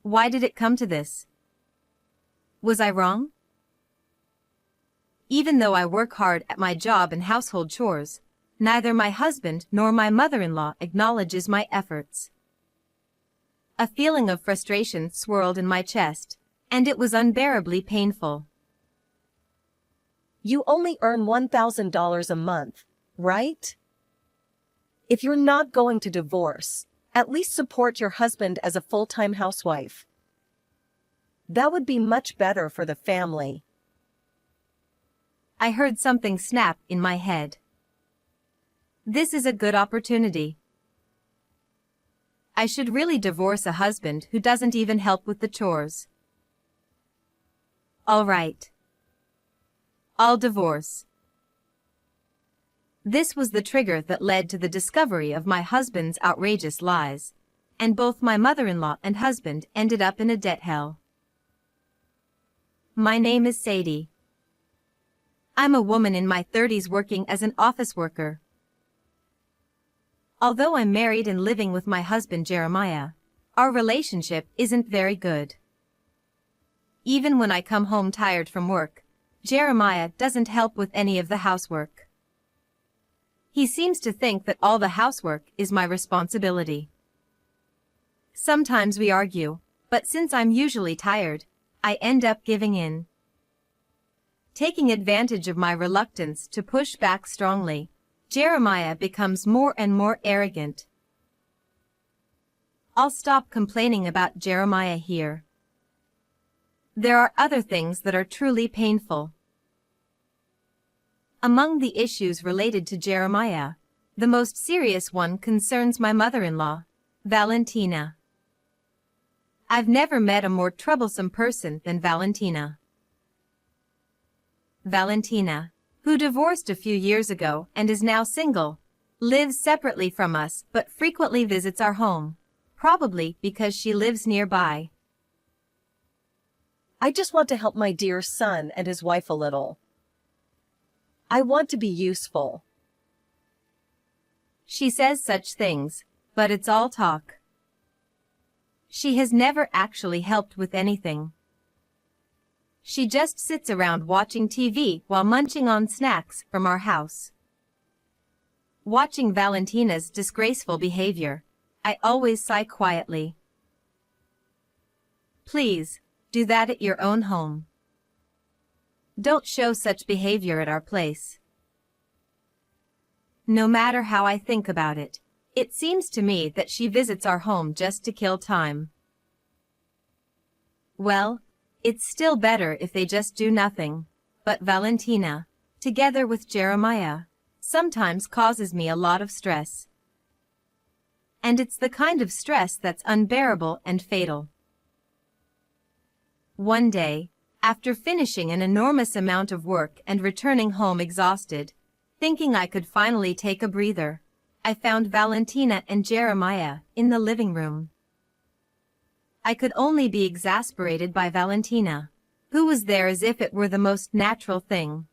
Why did it come to this? Was I wrong? Even though I work hard at my job and household chores, neither my husband nor my mother-in-law acknowledges my efforts. A feeling of frustration swirled in my chest, and it was unbearably painful. You only earn $1,000 a month, right? If you're not going to divorce, at least support your husband as a full-time housewife. That would be much better for the family. I heard something snap in my head. This is a good opportunity. I should really divorce a husband who doesn't even help with the chores. All right. I'll divorce. This was the trigger that led to the discovery of my husband's outrageous lies, and both my mother-in-law and husband ended up in a debt hell. My name is Sadie. I'm a woman in my 30s working as an office worker. Although I'm married and living with my husband Jeremiah, our relationship isn't very good. Even when I come home tired from work, Jeremiah doesn't help with any of the housework. He seems to think that all the housework is my responsibility. Sometimes we argue, but since I'm usually tired, I end up giving in. Taking advantage of my reluctance to push back strongly, Jeremiah becomes more and more arrogant. I'll stop complaining about Jeremiah here. There are other things that are truly painful. Among the issues related to Jeremiah, the most serious one concerns my mother-in-law, Valentina. I've never met a more troublesome person than Valentina. Valentina, who divorced a few years ago and is now single, lives separately from us but frequently visits our home, probably because she lives nearby. I just want to help my dear son and his wife a little. I want to be useful. She says such things, but it's all talk. She has never actually helped with anything. She just sits around watching TV while munching on snacks from our house. Watching Valentina's disgraceful behavior, I always sigh quietly. Please, do that at your own home. Don't show such behavior at our place. No matter how I think about it, it seems to me that she visits our home just to kill time. Well, it's still better if they just do nothing, but Valentina, together with Jeremiah, sometimes causes me a lot of stress. And it's the kind of stress that's unbearable and fatal. One day, after finishing an enormous amount of work and returning home exhausted, thinking I could finally take a breather, I found Valentina and Jeremiah in the living room. I could only be exasperated by Valentina, who was there as if it were the most natural thing.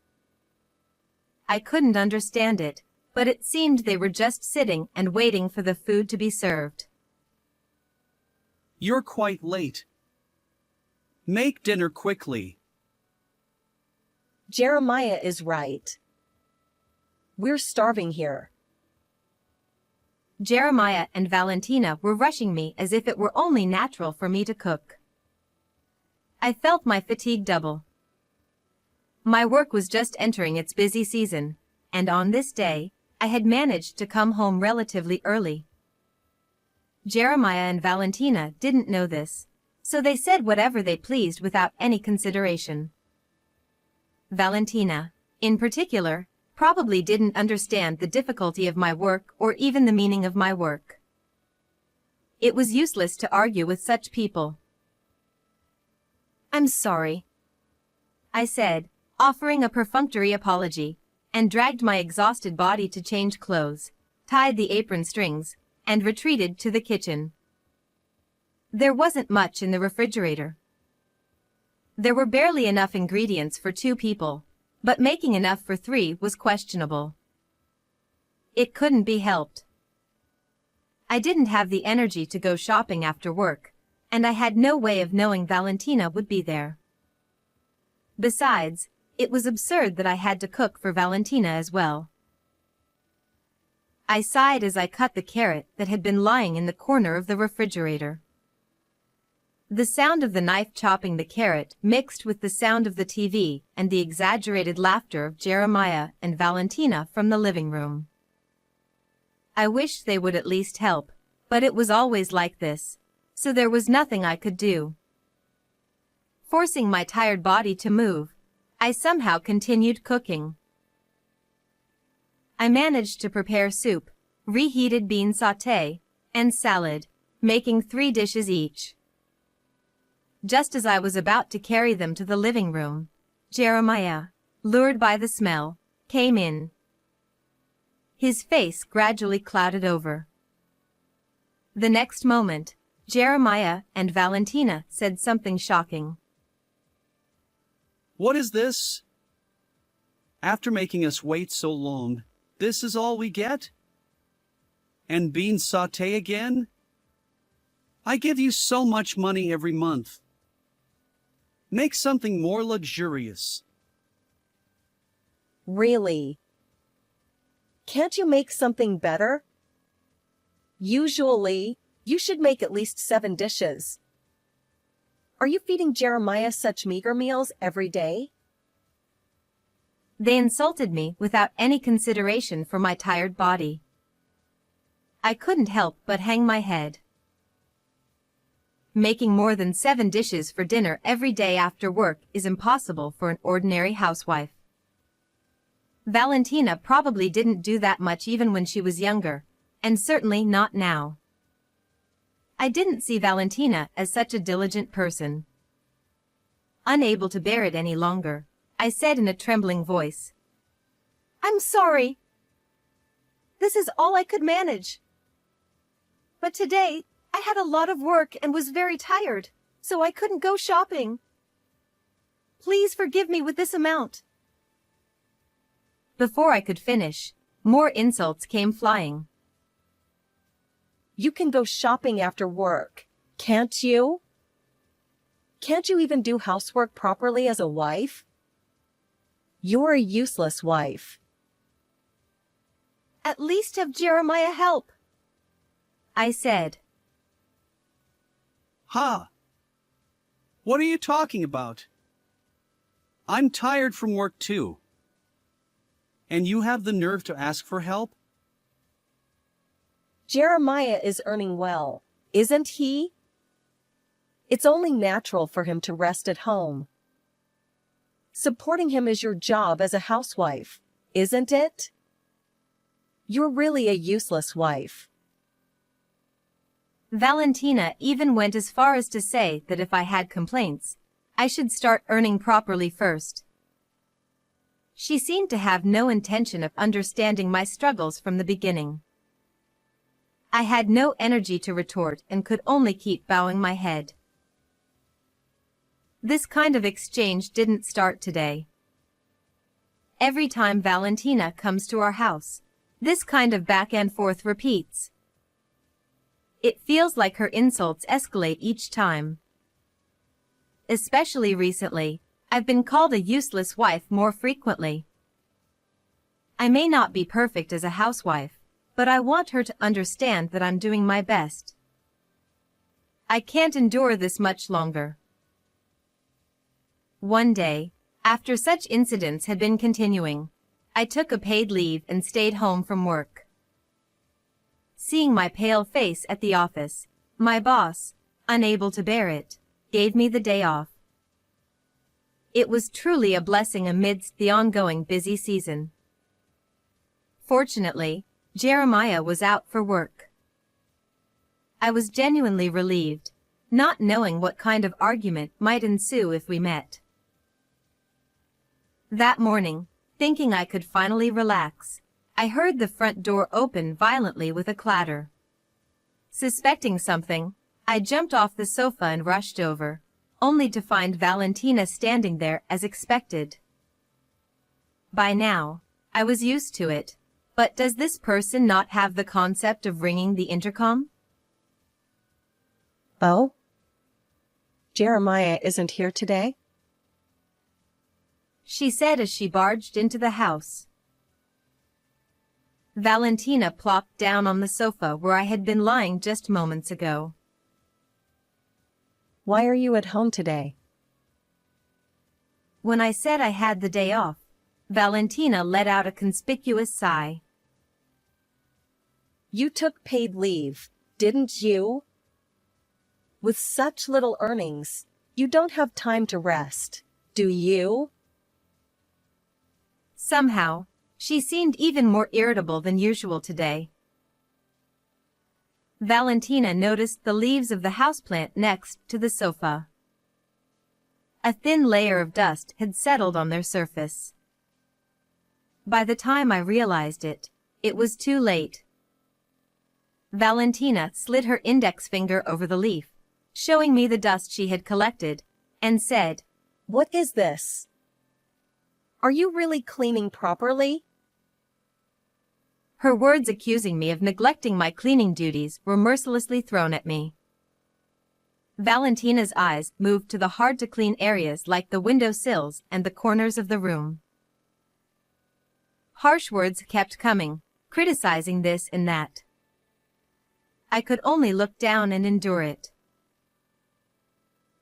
I couldn't understand it, but it seemed they were just sitting and waiting for the food to be served. You're quite late. Make dinner quickly. Jeremiah is right. We're starving here. Jeremiah and Valentina were rushing me as if it were only natural for me to cook. I felt my fatigue double. My work was just entering its busy season, and on this day, I had managed to come home relatively early. Jeremiah and Valentina didn't know this, so they said whatever they pleased without any consideration. Valentina, in particular, probably didn't understand the difficulty of my work or even the meaning of my work. It was useless to argue with such people. I'm sorry, I said, offering a perfunctory apology, and dragged my exhausted body to change clothes, tied the apron strings, and retreated to the kitchen. There wasn't much in the refrigerator. There were barely enough ingredients for 2 people, but making enough for 3 was questionable. It couldn't be helped. I didn't have the energy to go shopping after work, and I had no way of knowing Valentina would be there. Besides, it was absurd that I had to cook for Valentina as well. I sighed as I cut the carrot that had been lying in the corner of the refrigerator. The sound of the knife chopping the carrot mixed with the sound of the TV and the exaggerated laughter of Jeremiah and Valentina from the living room. I wished they would at least help, but it was always like this, so there was nothing I could do. Forcing my tired body to move, I somehow continued cooking. I managed to prepare soup, reheated bean sauté, and salad, making 3 dishes each. Just as I was about to carry them to the living room, Jeremiah, lured by the smell, came in. His face gradually clouded over. The next moment, Jeremiah and Valentina said something shocking. What is this? After making us wait so long, this is all we get? And bean sauté again? I give you so much money every month. Make something more luxurious. Really? Can't you make something better? Usually, you should make at least 7 dishes. Are you feeding Jeremiah such meager meals every day? They insulted me without any consideration for my tired body. I couldn't help but hang my head. Making more than 7 dishes for dinner every day after work is impossible for an ordinary housewife. Valentina probably didn't do that much even when she was younger, and certainly not now. I didn't see Valentina as such a diligent person. Unable to bear it any longer, I said in a trembling voice, "I'm sorry. This is all I could manage. But today, I had a lot of work and was very tired, so I couldn't go shopping. Please forgive me with this amount." Before I could finish, more insults came flying. You can go shopping after work, can't you? Can't you even do housework properly as a wife? You're a useless wife. At least have Jeremiah help, I said. Ha! What are you talking about? I'm tired from work too. And you have the nerve to ask for help? Jeremiah is earning well, isn't he? It's only natural for him to rest at home. Supporting him is your job as a housewife, isn't it? You're really a useless wife. Valentina even went as far as to say that if I had complaints, I should start earning properly first. She seemed to have no intention of understanding my struggles from the beginning. I had no energy to retort and could only keep bowing my head. This kind of exchange didn't start today. Every time Valentina comes to our house, this kind of back and forth repeats. It feels like her insults escalate each time. Especially recently, I've been called a useless wife more frequently. I may not be perfect as a housewife, but I want her to understand that I'm doing my best. I can't endure this much longer. One day, after such incidents had been continuing, I took a paid leave and stayed home from work. Seeing my pale face at the office, my boss, unable to bear it, gave me the day off. It was truly a blessing amidst the ongoing busy season. Fortunately, Jeremiah was out for work. I was genuinely relieved, not knowing what kind of argument might ensue if we met. That morning, thinking I could finally relax, I heard the front door open violently with a clatter. Suspecting something, I jumped off the sofa and rushed over, only to find Valentina standing there as expected. By now, I was used to it. But does this person not have the concept of ringing the intercom? Oh? Jeremiah isn't here today? She said as she barged into the house. Valentina plopped down on the sofa where I had been lying just moments ago. Why are you at home today? When I said I had the day off, Valentina let out a conspicuous sigh. You took paid leave, didn't you? With such little earnings, you don't have time to rest, do you? Somehow, she seemed even more irritable than usual today. Valentina noticed the leaves of the houseplant next to the sofa. A thin layer of dust had settled on their surface. By the time I realized it, it was too late. Valentina slid her index finger over the leaf, showing me the dust she had collected, and said, What is this? Are you really cleaning properly? Her words accusing me of neglecting my cleaning duties were mercilessly thrown at me. Valentina's eyes moved to the hard-to-clean areas like the window sills and the corners of the room. Harsh words kept coming, criticizing this and that. I could only look down and endure it.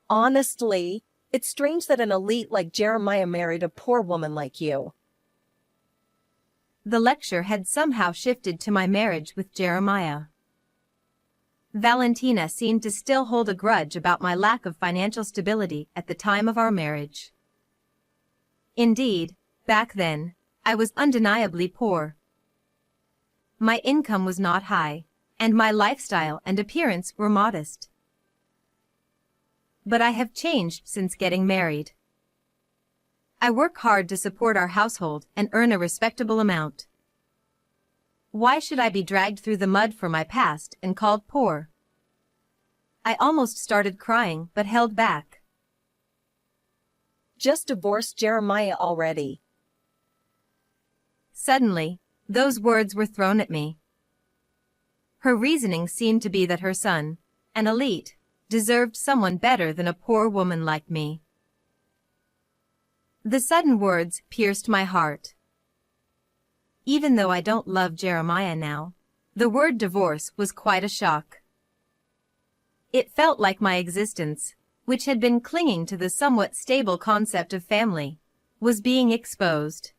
Honestly, it's strange that an elite like Jeremiah married a poor woman like you. The lecture had somehow shifted to my marriage with Jeremiah. Valentina seemed to still hold a grudge about my lack of financial stability at the time of our marriage. Indeed, back then, I was undeniably poor. My income was not high, and my lifestyle and appearance were modest. But I have changed since getting married. I work hard to support our household and earn a respectable amount. Why should I be dragged through the mud for my past and called poor? I almost started crying but held back. Just divorced Jeremiah already. Suddenly, those words were thrown at me. Her reasoning seemed to be that her son, an elite, deserved someone better than a poor woman like me. The sudden words pierced my heart. Even though I don't love Jeremiah now, the word divorce was quite a shock. It felt like my existence, which had been clinging to the somewhat stable concept of family, was being exposed.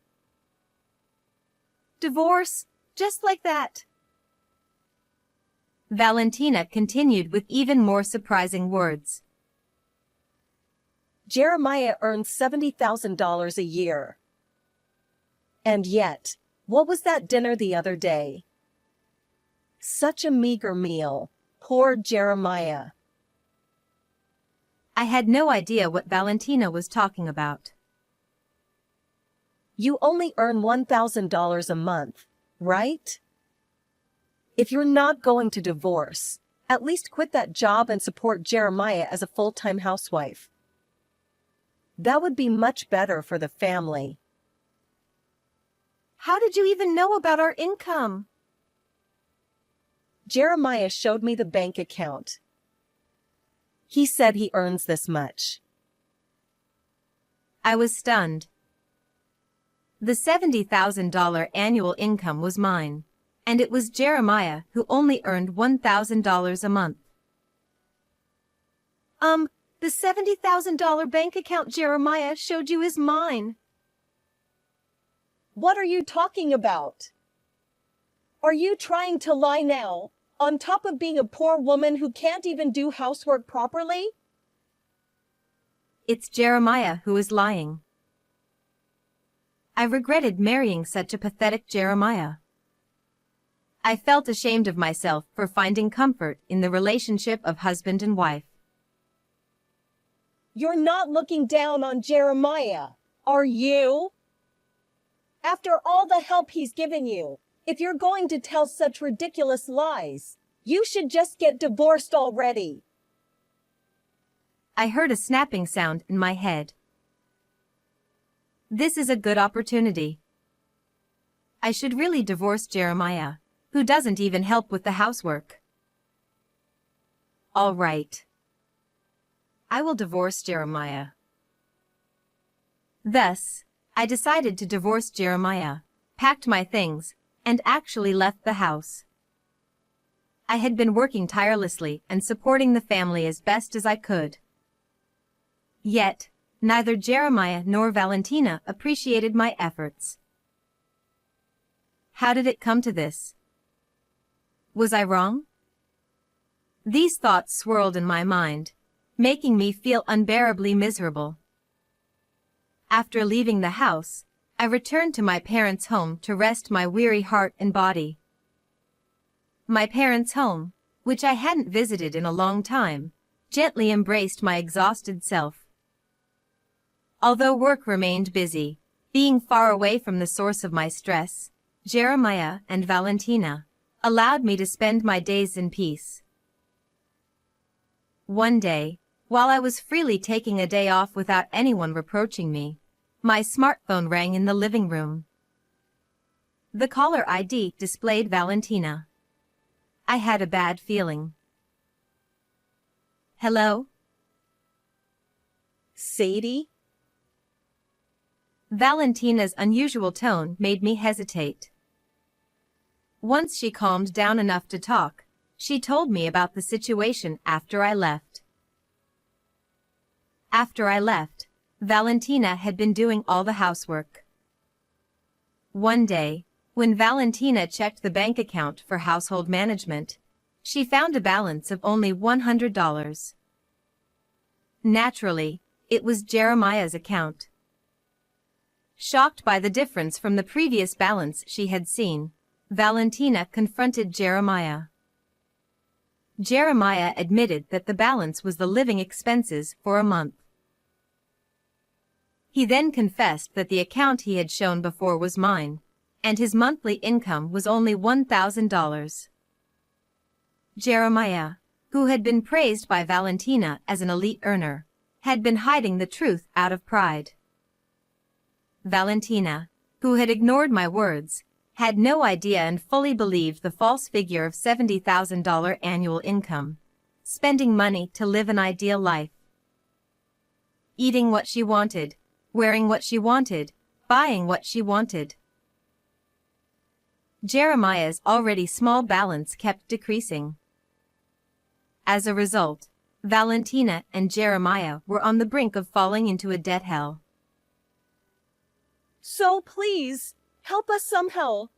Divorce, just like that. Valentina continued with even more surprising words. Jeremiah earns $70,000 a year. And yet, what was that dinner the other day? Such a meager meal. Poor Jeremiah. I had no idea what Valentina was talking about. You only earn $1,000 a month, right? If you're not going to divorce, at least quit that job and support Jeremiah as a full-time housewife. That would be much better for the family. How did you even know about our income? Jeremiah showed me the bank account. He said he earns this much. I was stunned. The $70,000 annual income was mine, and it was Jeremiah who only earned $1,000 a month. The $70,000 bank account Jeremiah showed you is mine. What are you talking about? Are you trying to lie now, on top of being a poor woman who can't even do housework properly? It's Jeremiah who is lying. I regretted marrying such a pathetic Jeremiah. I felt ashamed of myself for finding comfort in the relationship of husband and wife. You're not looking down on Jeremiah, are you? After all the help he's given you, if you're going to tell such ridiculous lies, you should just get divorced already. I heard a snapping sound in my head. This is a good opportunity. I should really divorce Jeremiah, who doesn't even help with the housework. All right. I will divorce Jeremiah. Thus, I decided to divorce Jeremiah, packed my things, and actually left the house. I had been working tirelessly and supporting the family as best as I could. Yet, neither Jeremiah nor Valentina appreciated my efforts. How did it come to this? Was I wrong? These thoughts swirled in my mind, making me feel unbearably miserable. After leaving the house, I returned to my parents' home to rest my weary heart and body. My parents' home, which I hadn't visited in a long time, gently embraced my exhausted self. Although work remained busy, being far away from the source of my stress, Jeremiah and Valentina allowed me to spend my days in peace. One day, while I was freely taking a day off without anyone reproaching me, my smartphone rang in the living room. The caller ID displayed Valentina. I had a bad feeling. Hello? Sadie? Valentina's unusual tone made me hesitate. Once she calmed down enough to talk, she told me about the situation after I left. After I left, Valentina had been doing all the housework. One day, when Valentina checked the bank account for household management, she found a balance of only $100. Naturally, it was Jeremiah's account. Shocked by the difference from the previous balance she had seen, Valentina confronted Jeremiah. Jeremiah admitted that the balance was the living expenses for a month. He then confessed that the account he had shown before was mine, and his monthly income was only $1,000. Jeremiah, who had been praised by Valentina as an elite earner, had been hiding the truth out of pride. Valentina, who had ignored my words, had no idea and fully believed the false figure of $70,000 annual income, spending money to live an ideal life. Eating what she wanted, wearing what she wanted, buying what she wanted. Jeremiah's already small balance kept decreasing. As a result, Valentina and Jeremiah were on the brink of falling into a debt hell. So please, help us somehow.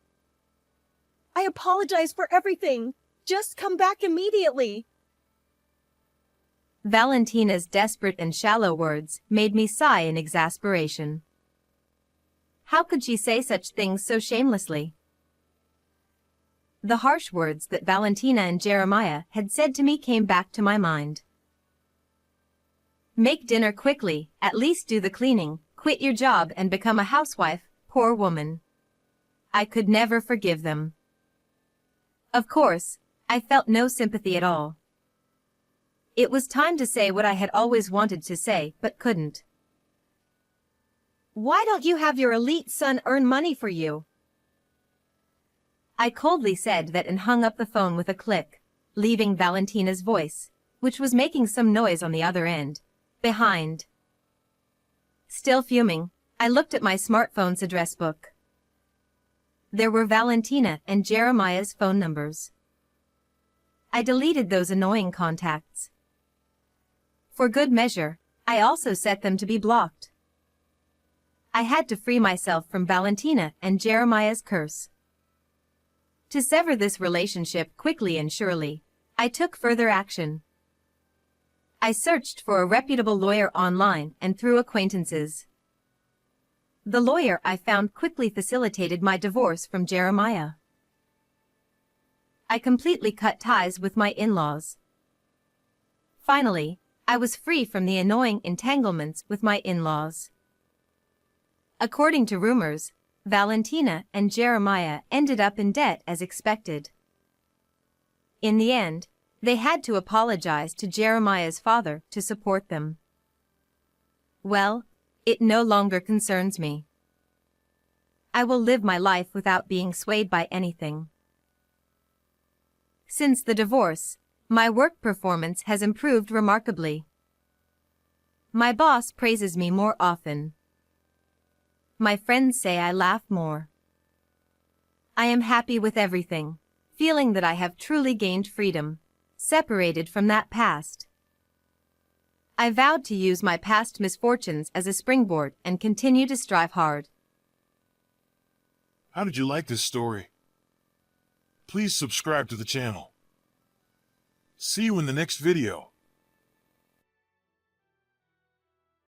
I apologize for everything. Just come back immediately. Valentina's desperate and shallow words made me sigh in exasperation. How could she say such things so shamelessly? The harsh words that Valentina and Jeremiah had said to me came back to my mind. Make dinner quickly, at least do the cleaning, quit your job and become a housewife, poor woman. I could never forgive them. Of course, I felt no sympathy at all. It was time to say what I had always wanted to say but couldn't. Why don't you have your elite son earn money for you? I coldly said that and hung up the phone with a click, leaving Valentina's voice, which was making some noise on the other end, behind. Still fuming, I looked at my smartphone's address book. There were Valentina and Jeremiah's phone numbers. I deleted those annoying contacts. For good measure, I also set them to be blocked. I had to free myself from Valentina and Jeremiah's curse. To sever this relationship quickly and surely, I took further action. I searched for a reputable lawyer online and through acquaintances. The lawyer I found quickly facilitated my divorce from Jeremiah. I completely cut ties with my in-laws. Finally, I was free from the annoying entanglements with my in-laws. According to rumors, Valentina and Jeremiah ended up in debt as expected. In the end, they had to apologize to Jeremiah's father to support them. Well, it no longer concerns me. I will live my life without being swayed by anything. Since the divorce, my work performance has improved remarkably. My boss praises me more often. My friends say I laugh more. I am happy with everything, feeling that I have truly gained freedom, separated from that past. I vowed to use my past misfortunes as a springboard and continue to strive hard. How did you like this story? Please subscribe to the channel. See you in the next video.